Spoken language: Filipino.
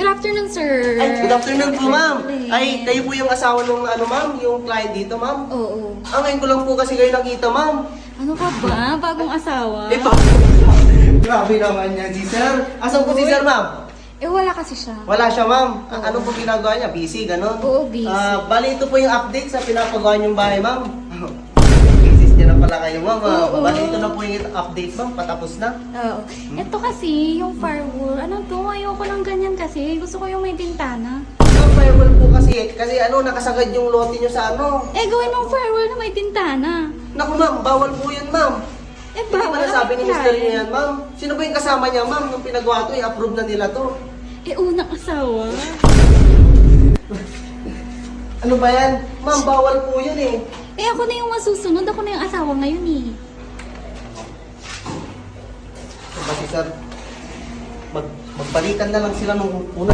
Good afternoon, sir. Ay, good afternoon po, ma'am. Ay, kayo po yung asawa ng ma'am, yung client dito, ma'am. Oo. Ngayon ko lang po kasi kayo nakita, ma'am. Ano ka ba? Bagong asawa? Grabe naman yan si sir. Asan po si sir, ma'am? Wala kasi siya. Wala siya, ma'am. Ano po ginagawa niya? Busy, ganon? Oo, busy. Bali, ito po yung update sa pinapagawa niyong bahay, ma'am. Busy niya na pala kayo, ma'am. Oo. Bali, ito na po yung update, ma'am. Patapos na. Oo. Ito kasi, yung firewall. Ano to? Ayoko ng ganyan kasi. Gusto ko yung may bintana. Ma'am, firewall po kasi nakasagad yung lote niyo sa ano. Gawin mong firewall na may bintana. Naku, ma'am, bawal po yun, ma'am. Hindi ba nasabi ni Mr. niya yan, ma'am? Sino ba yung kasama niya, ma'am? Nung pinagawa to, i-approve na nila to. Unang asawa. Ano ba yan? Ma'am, bawal po yun eh. Ako na yung masusunod. Ako na yung asawa ngayon eh. Kasi sir, magbalikan na lang sila nung una.